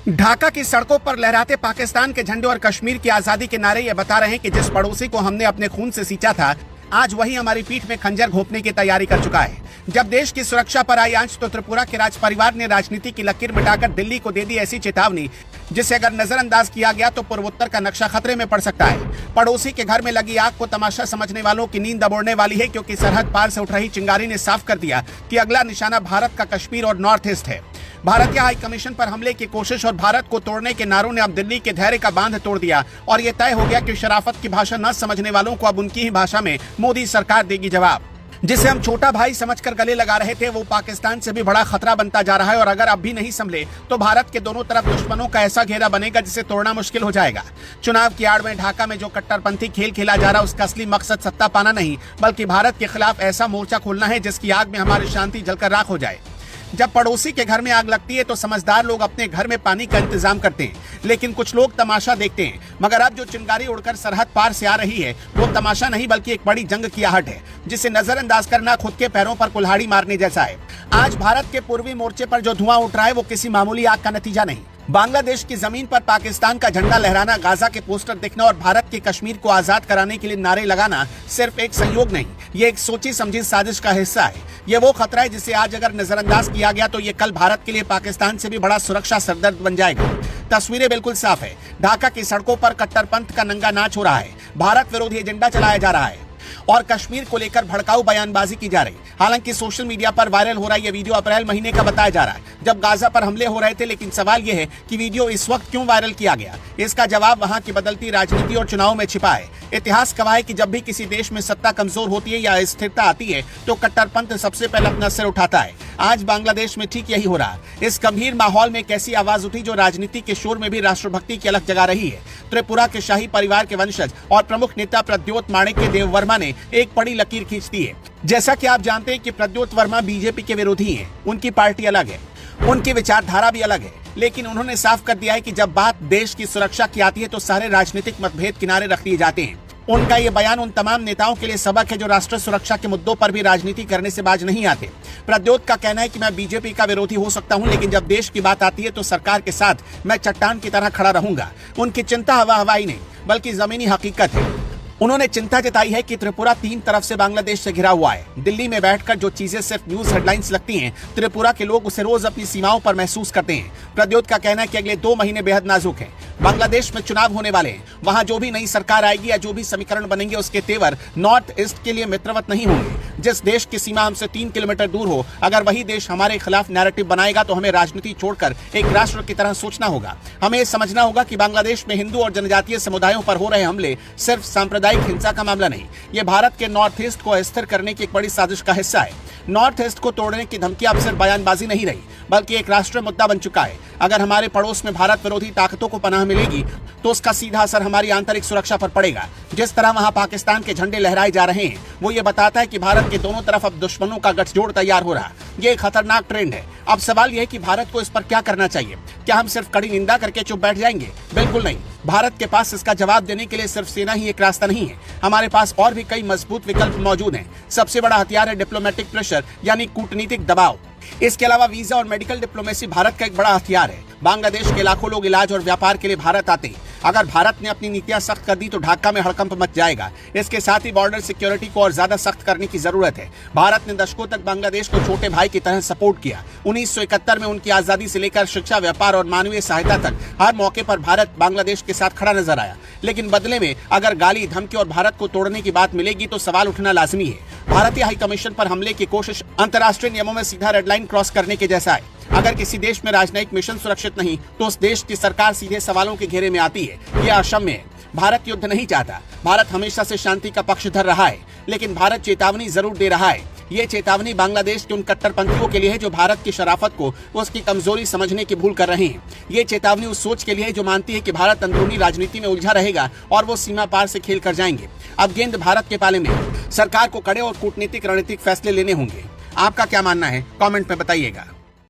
ढाका की सड़कों पर लहराते पाकिस्तान के झंडे और कश्मीर की आजादी के नारे ये बता रहे हैं कि जिस पड़ोसी को हमने अपने खून से सींचा था, आज वही हमारी पीठ में खंजर घोंपने की तैयारी कर चुका है। जब देश की सुरक्षा पर आई आंच तो त्रिपुरा के राज परिवार ने राजनीति की लकीर मिटाकर दिल्ली को दे दी ऐसी चेतावनी, जिसे अगर नजरअंदाज किया गया तो पूर्वोत्तर का नक्शा खतरे में पड़ सकता है। पड़ोसी के घर में लगी आग को तमाशा समझने वालों की नींद दबोड़ने वाली है, क्योंकि सरहद पार से उठ रही चिंगारी ने साफ कर दिया कि अगला निशाना भारत का कश्मीर और नॉर्थ ईस्ट है। भारतीय हाई कमीशन पर हमले की कोशिश और भारत को तोड़ने के नारों ने अब दिल्ली के धैर्य का बांध तोड़ दिया और ये तय हो गया कि शराफत की भाषा न समझने वालों को अब उनकी ही भाषा में मोदी सरकार देगी जवाब। जिसे हम छोटा भाई समझकर गले लगा रहे थे, वो पाकिस्तान से भी बड़ा खतरा बनता जा रहा है और अगर अब भी नहीं संभले तो भारत के दोनों तरफ दुश्मनों का ऐसा घेरा बनेगा जिसे तोड़ना मुश्किल हो जाएगा। चुनाव की आड़ में ढाका में जो कट्टरपंथी खेल खेला जा रहा है, उसका असली मकसद सत्ता पाना नहीं बल्कि भारत के खिलाफ ऐसा मोर्चा खोलना है जिसकी आग में हमारी शांति जलकर राख हो जाए। जब पड़ोसी के घर में आग लगती है तो समझदार लोग अपने घर में पानी का इंतजाम करते हैं, लेकिन कुछ लोग तमाशा देखते हैं। मगर अब जो चिंगारी उड़कर सरहद पार से आ रही है वो तमाशा नहीं बल्कि एक बड़ी जंग की आहट है, जिसे नजरअंदाज करना खुद के पैरों पर कुल्हाड़ी मारने जैसा है। आज भारत के पूर्वी मोर्चे पर जो धुआं उठ रहा है वो किसी मामूली आग का नतीजा नहीं। बांग्लादेश की जमीन पर पाकिस्तान का झंडा लहराना, गाजा के पोस्टर दिखना और भारत के कश्मीर को आजाद कराने के लिए नारे लगाना सिर्फ एक संयोग नहीं, ये एक सोची समझी साजिश का हिस्सा है। ये वो खतरा है जिसे आज अगर नजरअंदाज किया गया तो ये कल भारत के लिए पाकिस्तान से भी बड़ा सुरक्षा सरदर्द बन जाएगा। तस्वीरें बिल्कुल साफ है, ढाका की सड़कों पर कट्टरपंथ का नंगा नाच हो रहा है, भारत विरोधी एजेंडा चलाया जा रहा है और कश्मीर को लेकर भड़काऊ बयानबाजी की जा रही। हालांकि सोशल मीडिया पर वायरल हो रहा ये वीडियो अप्रैल महीने का बताया जा रहा है, जब गाजा पर हमले हो रहे थे, लेकिन सवाल यह है कि वीडियो इस वक्त क्यों वायरल किया गया। इसका जवाब वहां की बदलती राजनीति और चुनाव में छिपा है। इतिहास गवाह है कि जब भी किसी देश में सत्ता कमजोर होती है या अस्थिरता आती है तो कट्टरपंथ सबसे पहले अपना सिर उठाता है। आज बांग्लादेश में ठीक यही हो रहा है। इस गंभीर माहौल में कैसी आवाज उठी जो राजनीति के शोर में भी राष्ट्रभक्ति की अलग जगा रही है। त्रिपुरा के शाही परिवार के वंशज और प्रमुख नेता प्रद्योत माणिक्य देव वर्मा ने एक बड़ी लकीर खींच दी है। जैसा कि आप जानते हैं कि प्रद्योत वर्मा बीजेपी के विरोधी हैं, उनकी पार्टी अलग है, उनकी विचारधारा भी अलग है, लेकिन उन्होंने साफ कर दिया है कि जब बात देश की सुरक्षा की आती है तो सारे राजनीतिक मतभेद किनारे रख दिए जाते हैं। उनका ये बयान उन तमाम नेताओं के लिए सबक है जो राष्ट्र सुरक्षा के मुद्दों पर भी राजनीति करने से बाज नहीं आते। प्रद्योत का कहना है कि मैं बीजेपी का विरोधी हो सकता हूं, लेकिन जब देश की बात आती है तो सरकार के साथ मैं चट्टान की तरह खड़ा रहूंगा। उनकी चिंता हवा हवाई नहीं बल्कि जमीनी हकीकत है। उन्होंने चिंता जताई है कि त्रिपुरा तीन तरफ से बांग्लादेश से घिरा हुआ है। दिल्ली में बैठकर जो चीजें सिर्फ न्यूज हेडलाइंस लगती हैं, त्रिपुरा के लोग उसे रोज अपनी सीमाओं पर महसूस करते हैं। प्रद्योत का कहना है कि अगले 2 महीने बेहद नाजुक हैं। बांग्लादेश में चुनाव होने वाले हैं, वहां जो भी नई सरकार आएगी या जो भी समीकरण बनेंगे उसके तेवर नॉर्थ ईस्ट के लिए मित्रवत नहीं होंगे। जिस देश की सीमा हमसे 3 किलोमीटर दूर हो, अगर वही देश हमारे खिलाफ नैरेटिव बनाएगा तो हमें राजनीति छोड़कर एक राष्ट्र की तरह सोचना होगा। हमें समझना होगा कि बांग्लादेश में हिंदू और जनजातीय समुदायों पर हो रहे हमले सिर्फ सांप्रदायिक हिंसा का मामला नहीं, ये भारत के नॉर्थ ईस्ट को अस्थिर करने की एक बड़ी साजिश का हिस्सा है। नॉर्थ ईस्ट को तोड़ने की धमकी अब सिर्फ बयानबाजी नहीं रही बल्कि एक राष्ट्रीय मुद्दा बन चुका है। अगर हमारे पड़ोस में भारत विरोधी ताकतों को पनाह मिलेगी तो उसका सीधा असर हमारी आंतरिक सुरक्षा पर पड़ेगा। जिस तरह वहां पाकिस्तान के झंडे लहराए जा रहे हैं वो ये बताता है कि भारत के दोनों तरफ अब दुश्मनों का गठजोड़ तैयार हो रहा है। ये एक खतरनाक ट्रेंड है। अब सवाल यह है कि भारत को इस पर क्या करना चाहिए। क्या हम सिर्फ कड़ी निंदा करके चुप बैठ जाएंगे? बिल्कुल नहीं। भारत के पास इसका जवाब देने के लिए सिर्फ सेना ही एक रास्ता नहीं है, हमारे पास और भी कई मजबूत विकल्प मौजूद हैं। सबसे बड़ा हथियार है डिप्लोमेटिक प्रेशर, यानी कूटनीतिक दबाव। इसके अलावा वीजा और मेडिकल डिप्लोमेसी भारत का एक बड़ा हथियार है। बांग्लादेश के लाखों लोग इलाज और व्यापार के लिए भारत आते हैं। अगर भारत ने अपनी नीतियां सख्त कर दी तो ढाका में हड़कंप मच जाएगा। इसके साथ ही बॉर्डर सिक्योरिटी को और ज्यादा सख्त करने की जरूरत है। भारत ने दशकों तक बांग्लादेश को छोटे भाई की तरह सपोर्ट किया। 1971 में उनकी आजादी से लेकर शिक्षा, व्यापार और मानवीय सहायता तक हर मौके पर भारत बांग्लादेश के साथ खड़ा नजर आया। लेकिन बदले में अगर गाली, धमकी और भारत को तोड़ने की बात मिलेगी तो सवाल उठना लाजमी है। भारतीय हाई कमीशन पर हमले की कोशिश अंतर्राष्ट्रीय नियमों में सीधा रेड लाइन क्रॉस करने के जैसा है। अगर किसी देश में राजनयिक मिशन सुरक्षित नहीं तो उस देश की सरकार सीधे सवालों के घेरे में आती है। यह अक्षम्य है। भारत युद्ध नहीं चाहता, भारत हमेशा से शांति का पक्षधर रहा है, लेकिन भारत चेतावनी जरूर दे रहा है। ये चेतावनी बांग्लादेश के उन कट्टरपंथियों के लिए है जो भारत की शराफत को, उसकी कमजोरी समझने की भूल कर रहे हैं। ये चेतावनी उस सोच के लिए है जो मानती है कि भारत अंदरूनी राजनीति में उलझा रहेगा और वो सीमा पार से खेल कर जाएंगे। अब गेंद भारत के पाले में है। सरकार को कड़े और कूटनीतिक रणनीतिक फैसले लेने होंगे। आपका क्या मानना है? कमेंट में बताइएगा।